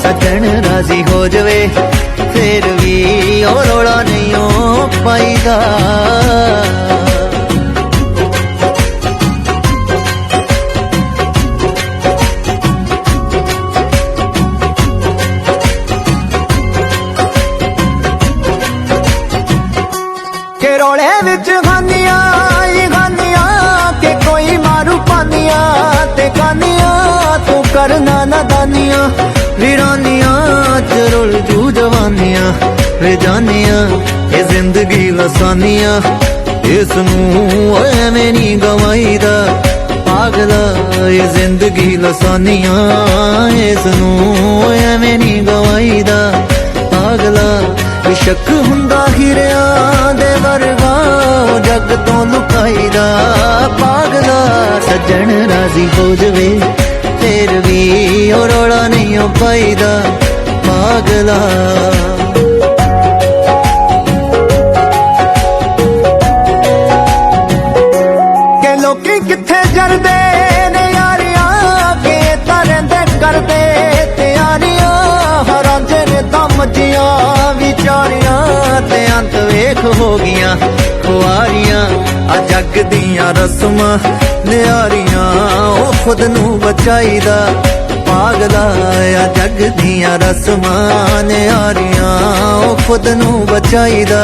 सजन राजी हो जावे फिर भी ओ रौला नहीं ओ पाईदा। के रोले विच खानियां के कोई मारू पानिया ते गानिया तू करना नादानिया वीरानिया च रुल जू जवानिया वे जानिया ये जिंदगी लसानिया इसनू एवें नी गवाईदा पागला ये जिंदगी लसानिया इसनू एवें नी गवाईदा पागला शक हुंदा हिरिया दे वर्गा जग तो लुकाईदा पागला सजन राजी हो जावे फिर भी ओ रौला नहीं हो पाईदा पागला। के लोकी किथे जरदे ने यारियां के तरंदे करदे तैयारियां हरांजे ने दमजियां विचारियां ते अंत वेख हो गियां खुआरियां आ जग दियां रस्मां लियारियां ओ खुद नू बचाईदा पागला आ जग दियां रस्मां लियारियां ओ खुद नू बचाईदा।